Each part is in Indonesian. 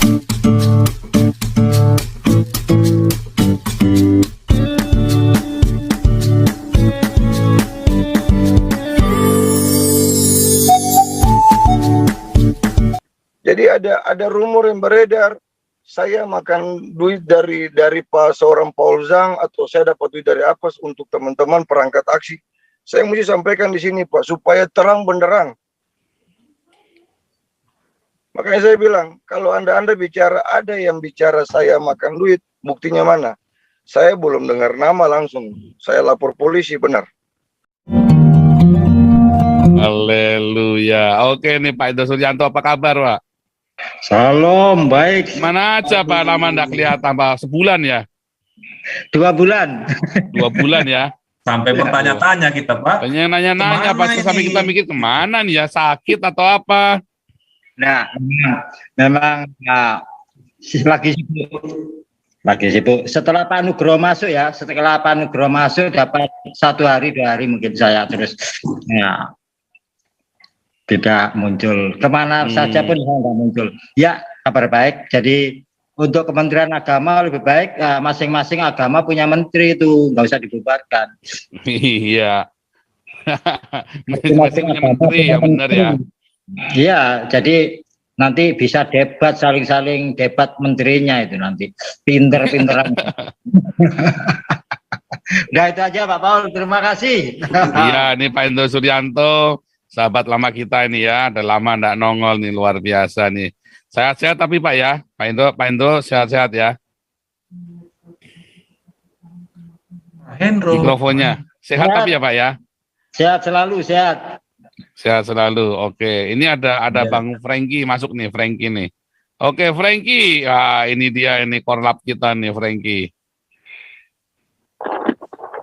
Jadi ada rumor yang beredar, saya makan duit dari seorang Paul Zhang, atau saya dapat duit dari apa untuk teman-teman perangkat aksi. Saya mesti sampaikan di sini Pak, supaya terang benderang. Makanya saya bilang, kalau Anda bicara, ada yang bicara saya makan duit, buktinya mana? Saya belum dengar nama langsung, saya lapor polisi, benar. Haleluya. Oke nih Pak Indo Suryanto, apa kabar Pak? Salam, baik. Mana aja Pak, lama ndak kelihatan Pak, sebulan ya? 2 bulan. 2 bulan ya? Sampai bertanya-tanya kita, Pak. Banyak nanya-nanya, pasti sampai kita mikir kemana nih ya, sakit atau apa? Nah, memang lagi sibuk. Setelah Pak Nugroho masuk ya, dapat 1 hari 2 hari mungkin saya terus ya, tidak muncul. Kemana saja pun saya nggak muncul. Ya, kabar baik. Jadi untuk Kementerian Agama lebih baik masing-masing agama punya menteri itu, nggak usah dibubarkan. Iya. Masing-masing punya menteri, ya benar ya. Iya, jadi nanti bisa debat, saling-saling debat menterinya itu nanti. Pinter-pinteran. Nah itu aja Pak Paul, terima kasih. Iya, ini Pak Indo Suryanto, sahabat lama kita ini ya, udah lama ndak nongol nih, luar biasa nih. Sehat-sehat tapi Pak ya, Pak Indo sehat-sehat ya. Hendro. Mikrofonnya sehat tapi ya Pak ya. Sehat selalu, sehat. Sehat selalu. Oke, ini ada Ya. Bang Franky masuk nih, Franky nih. Oke, Franky. Ini dia, ini korlap kita nih, Franky.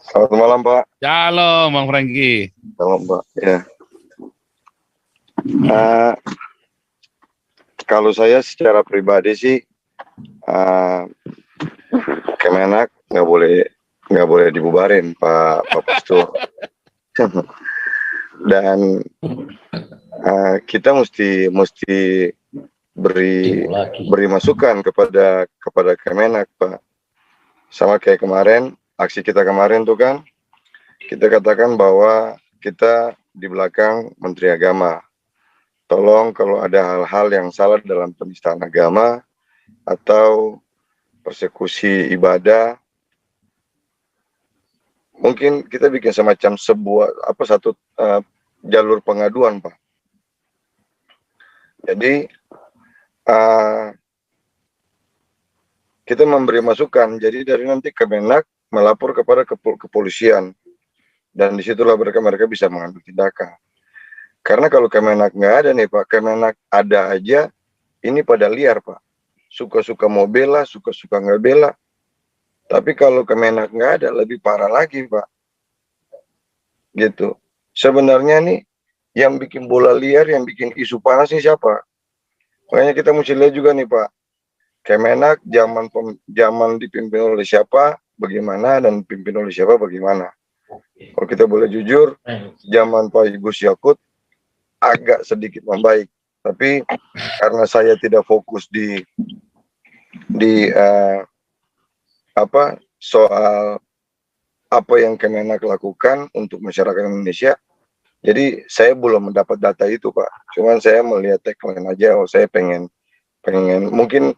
Selamat malam Pak. Halo, Bang Franky. Selamat Pak. Ya. Kalau saya secara pribadi sih, Kemenak nggak boleh dibubarin Pak Pastur. Dan kita mesti beri masukan kepada Kemenak Pak. Sama kayak kemarin, aksi kita kemarin tuh kan, kita katakan bahwa kita di belakang Menteri Agama. Tolong kalau ada hal-hal yang salah dalam penistaan agama atau persekusi ibadah, mungkin kita bikin semacam satu jalur pengaduan Pak. Jadi kita memberi masukan, jadi dari nanti Kemenak melapor kepada kepolisian, dan disitulah mereka bisa mengambil tindakan. Karena kalau Kemenak nggak ada nih Pak, Kemenak ada aja, ini pada liar Pak. Suka-suka mau bela, suka-suka nggak bela. Tapi kalau Kemenak nggak ada, lebih parah lagi Pak. Gitu. Sebenarnya nih, yang bikin bola liar, yang bikin isu panas ini siapa? Makanya kita mesti lihat juga nih Pak. Kemenak zaman dipimpin oleh siapa, bagaimana, dan dipimpin oleh siapa, bagaimana. Kalau kita boleh jujur, zaman Pak Gus Yakut, agak sedikit membaik, tapi karena saya tidak fokus di soal apa yang Kemenak lakukan untuk masyarakat Indonesia, jadi saya belum mendapat data itu Pak. Cuman saya melihat tagline aja, saya pengen mungkin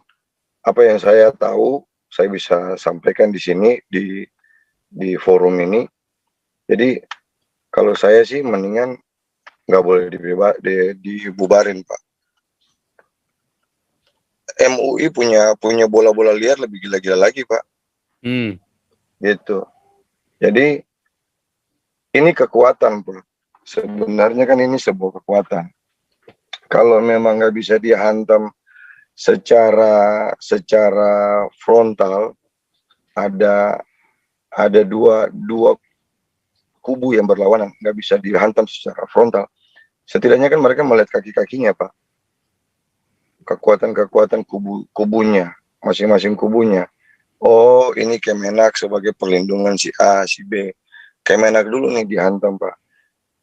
apa yang saya tahu saya bisa sampaikan di sini di forum ini. Jadi kalau saya sih mendingan nggak boleh dibubarin Pak. MUI punya bola-bola liar lebih gila-gila lagi Pak. Gitu. Jadi ini kekuatan Pak. Sebenarnya kan ini sebuah kekuatan. Kalau memang nggak bisa dihantam secara frontal, ada dua kubu yang berlawanan, nggak bisa dihantam secara frontal. Setidaknya kan mereka melihat kaki-kakinya Pak, kekuatan kubunya, masing-masing kubunya. Oh ini Kemenak sebagai perlindungan si A, si B. Kemenak dulu nih dihantam Pak.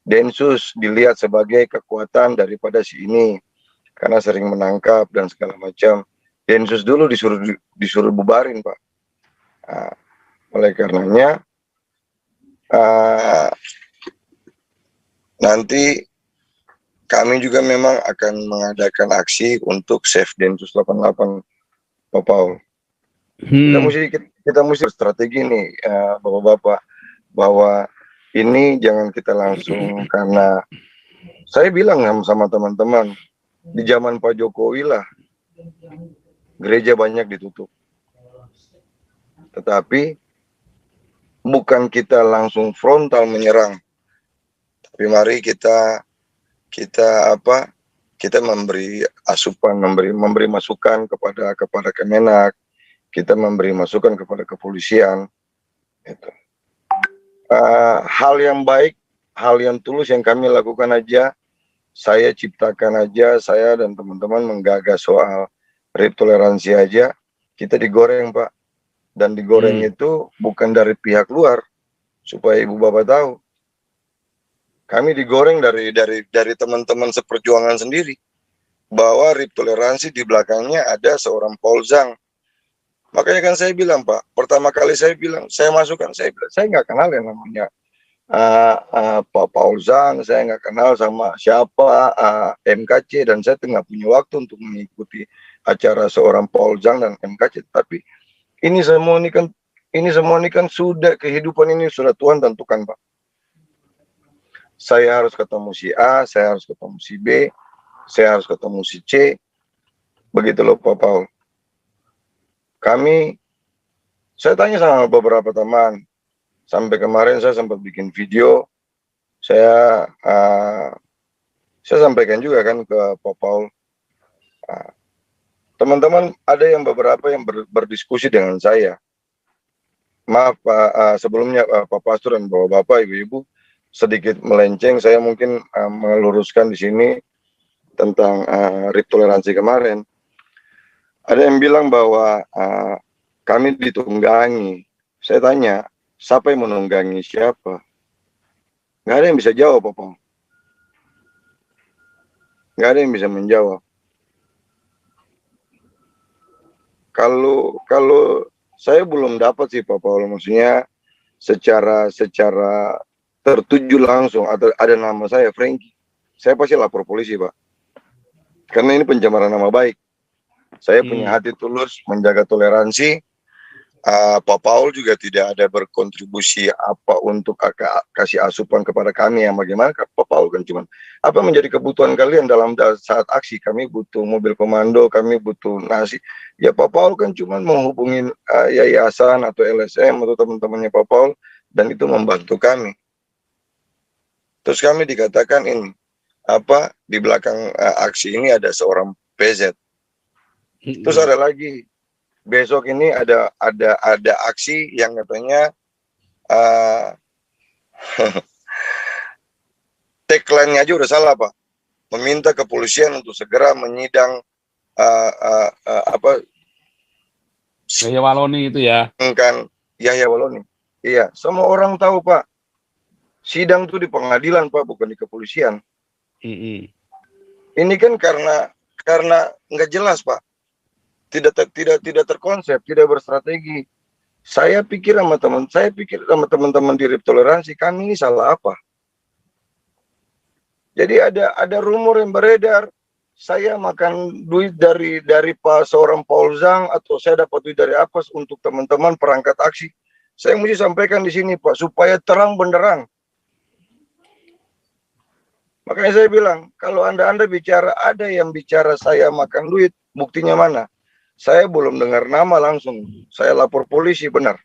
Densus dilihat sebagai kekuatan daripada si ini, karena sering menangkap dan segala macam. Densus dulu disuruh bubarin, Pak. Nah, oleh karenanya nanti kami juga memang akan mengadakan aksi untuk save Densus 88, Pak Paul. Kita mesti strategi nih, Bapak-bapak, bahwa ini jangan kita langsung karena saya bilang sama teman-teman di zaman Pak Jokowi lah gereja banyak ditutup. Tetapi bukan kita langsung frontal menyerang. Tapi mari kita memberi asupan, memberi masukan kepada Kemenak, kita memberi masukan kepada kepolisian. Gitu. Hal yang baik, hal yang tulus yang kami lakukan aja, saya ciptakan aja, saya dan teman-teman menggagas soal RIP toleransi aja, kita digoreng, Pak. Dan digoreng itu bukan dari pihak luar, supaya Ibu Bapak tahu. Kami digoreng dari teman-teman seperjuangan sendiri, bahwa RIP toleransi di belakangnya ada seorang Paul Zhang. Makanya kan saya bilang, Pak, pertama kali saya bilang, saya masukkan, saya bilang, saya nggak kenal yang namanya Pak Paul Zhang, saya nggak kenal sama siapa MKC, dan saya nggak punya waktu untuk mengikuti acara seorang Paul Zhang dan MKC. Tapi ini semua ini kan sudah kehidupan ini sudah Tuhan tentukan, Pak. Saya harus ketemu si A, saya harus ketemu si B, saya harus ketemu si C. Begitu loh, Pak Paul. Saya tanya sama beberapa teman, sampai kemarin saya sempat bikin video, saya sampaikan juga kan ke Pak Paul. Teman-teman ada yang beberapa yang berdiskusi dengan saya. Maaf Pak, sebelumnya Pak Pastor dan Bapak-bapak, Ibu-ibu, sedikit melenceng, saya mungkin meluruskan di sini tentang RIP toleransi kemarin. Ada yang bilang bahwa kami ditunggangi. Saya tanya, siapa yang menunggangi siapa? Nggak ada yang bisa jawab, Pak. Nggak ada yang bisa menjawab. Kalau saya belum dapat sih, Pak Paul, maksudnya secara tertuju langsung atau ada nama saya, Frankie, saya pasti lapor polisi, Pak. Karena ini pencemaran nama baik. Saya punya hati tulus menjaga toleransi. Pak Paul juga tidak ada berkontribusi apa untuk kasih asupan kepada kami yang bagaimana. Pak Paul kan cuma apa menjadi kebutuhan kalian dalam saat aksi. Kami butuh mobil komando, kami butuh nasi. Ya Pak Paul kan cuma menghubungi yayasan atau LSM atau teman-temannya Pak Paul, dan itu membantu kami. Terus kami dikatakan ini di belakang aksi ini ada seorang PZ. Terus ada lagi, besok ini ada aksi yang katanya tagline-nya aja udah salah, Pak. Meminta kepolisian untuk segera menyidang Yahya Waloni itu ya. Kan Yahya Waloni. Iya, semua orang tahu, Pak. Sidang itu di pengadilan, Pak, bukan di kepolisian. Ini kan karena nggak jelas, Pak. Tidak terkonsep, tidak berstrategi. Saya pikir sama teman-teman di RIP toleransi, kami ini salah apa? Jadi ada rumor yang beredar, saya makan duit dari seorang Paul Zhang, atau saya dapat duit dari apa untuk teman-teman perangkat aksi. Saya mesti sampaikan di sini, Pak, supaya terang benderang. Makanya saya bilang, kalau Anda bicara, ada yang bicara saya makan duit, buktinya mana? Saya belum dengar nama langsung, saya lapor polisi, benar.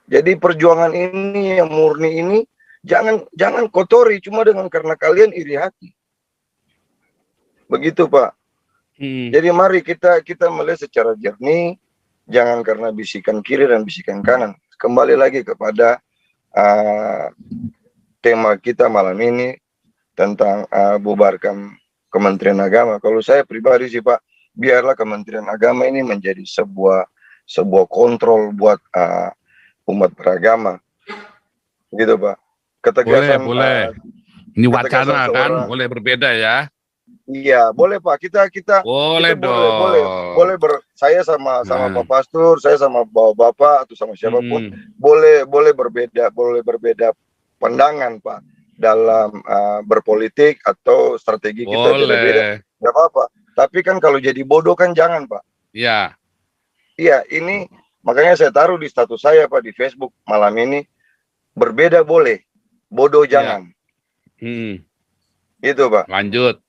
Jadi perjuangan ini yang murni ini, jangan kotori cuma karena kalian iri hati. Begitu, Pak. Jadi mari kita melihat secara jernih, jangan karena bisikan kiri dan bisikan kanan. Kembali lagi kepada tema kita malam ini tentang bubarkan Kementerian Agama. Kalau saya pribadi sih, Pak, biarlah Kementerian Agama ini menjadi sebuah kontrol buat umat beragama, gitu, Pak. Ketegasan boleh. Ini wacana kan, boleh berbeda ya. Iya, boleh Pak. Kita Boleh kita boleh dong. saya sama Nah. Pak Pastur, saya sama Bapak atau sama siapapun boleh berbeda pandangan Pak dalam berpolitik atau strategi kita beda-beda. Boleh. Nggak apa-apa. Tapi kan kalau jadi bodoh kan jangan Pak. Ya. Iya, ini makanya saya taruh di status saya Pak di Facebook malam ini, berbeda boleh, bodoh Iya. jangan. Hmm. Itu Pak. Lanjut.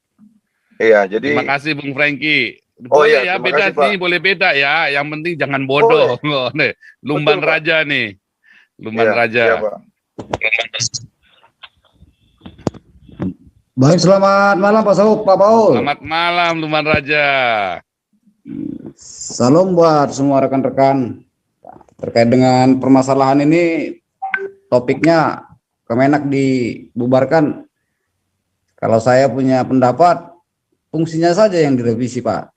Iya, jadi Terima kasih Bung Franky. Oh Boleh iya, ya, terima beda kasih, Pak. nih, boleh beda ya. Yang penting jangan bodoh. Nih, Lumban Betul, Pak. Raja nih. Lumban iya, Raja. iya, Pak. Baik, selamat malam Pak Paul. Selamat malam Lumban Raja. Salam buat semua rekan-rekan. Terkait dengan permasalahan ini, topiknya Kemenak dibubarkan. Kalau saya punya pendapat, fungsinya saja yang direvisi, Pak.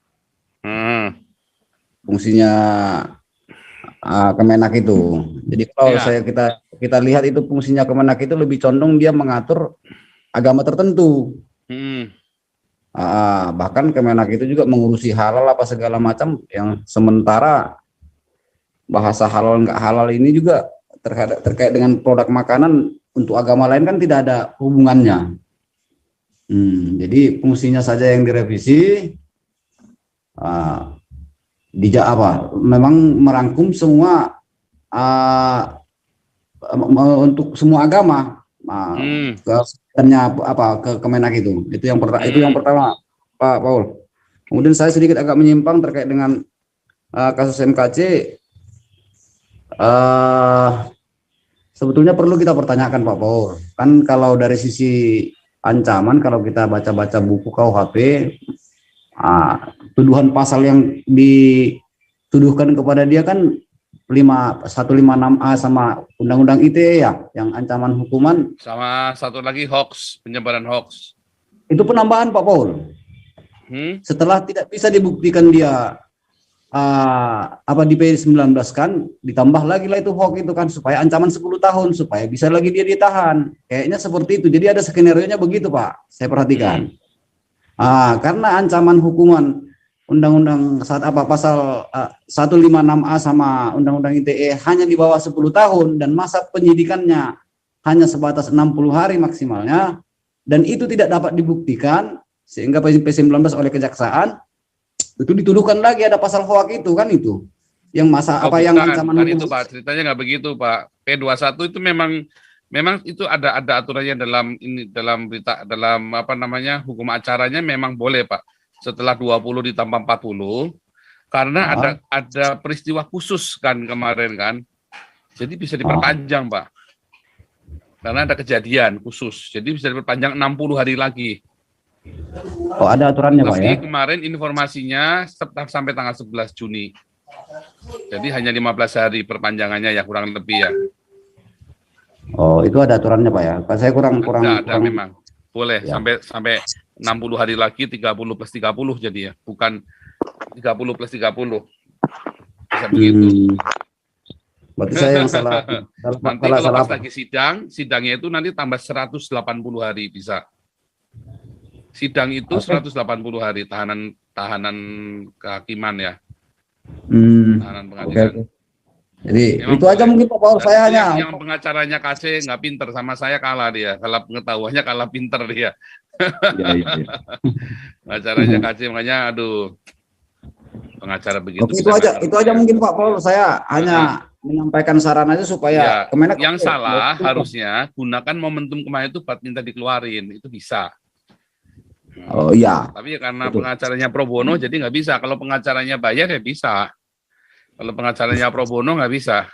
Fungsinya Kemenak itu. Jadi kalau kita lihat itu fungsinya Kemenak itu lebih condong dia mengatur agama tertentu. Bahkan Kemenak itu juga mengurusi halal apa segala macam, yang sementara bahasa halal nggak halal ini juga terkait dengan produk makanan untuk agama lain kan tidak ada hubungannya. Jadi fungsinya saja yang direvisi, memang merangkum semua untuk semua agama. Ke Kemenak itu yang pertama Pak Paul. Kemudian saya sedikit agak menyimpang terkait dengan kasus MKC. Sebetulnya perlu kita pertanyakan Pak Paul. Kan kalau dari sisi ancaman, kalau kita baca-baca buku KUHP, tuduhan pasal yang dituduhkan kepada dia kan 156A sama Undang-Undang ITE ya, yang ancaman hukuman. Sama satu lagi hoax, penyebaran hoax. Itu penambahan Pak Paul. Setelah tidak bisa dibuktikan dia di P19 kan, ditambah lagi lah itu hoax itu kan, supaya ancaman 10 tahun, supaya bisa lagi dia ditahan. Kayaknya seperti itu. Jadi ada skenario-nya begitu Pak, saya perhatikan. Karena ancaman hukuman Undang-Undang pasal 156A sama Undang-Undang ITE hanya di bawah 10 tahun dan masa penyidikannya hanya sebatas 60 hari maksimalnya, dan itu tidak dapat dibuktikan sehingga P19 oleh kejaksaan itu dituduhkan lagi ada pasal hoax itu kan, itu yang yang ancaman hukum itu Pak, ceritanya nggak begitu Pak. P21 itu memang itu ada aturannya dalam hukum acaranya, memang boleh Pak. Setelah 20 ditambah 40, karena ada peristiwa khusus kan kemarin kan, jadi bisa diperpanjang Pak, karena ada kejadian khusus, jadi bisa diperpanjang 60 hari lagi. Ada aturannya Pak ya? Kemarin informasinya sampai tanggal 11 Juni, jadi hanya 15 hari perpanjangannya ya, kurang lebih ya. Itu ada aturannya Pak ya? Saya kurang ada memang boleh ya. sampai 60 hari lagi, 30 plus 30 jadi ya, bukan 30 plus 30. Bisa begitu. Berarti saya yang salah. Nanti kalau pas lagi sidangnya itu nanti tambah 180 hari bisa. Sidang itu 180 hari, tahanan kehakiman ya. Tahanan pengadilan. Jadi memang itu aja mungkin Pak Paul, saya hanya yang pengacaranya KC nggak pinter, sama saya kalah dia, kalah pengetahuannya, kalah pinter dia. Pengacaranya KC, makanya aduh, pengacara begitu. Itu aja mungkin Pak Paul, saya hanya menyampaikan saran aja supaya Kemenak. Yang salah harusnya gunakan momentum kemarin itu buat minta dikeluarin, itu bisa. Tapi karena pengacaranya pro bono jadi nggak bisa. Kalau pengacaranya bayar ya bisa. Kalau pengacaranya pro bono nggak bisa.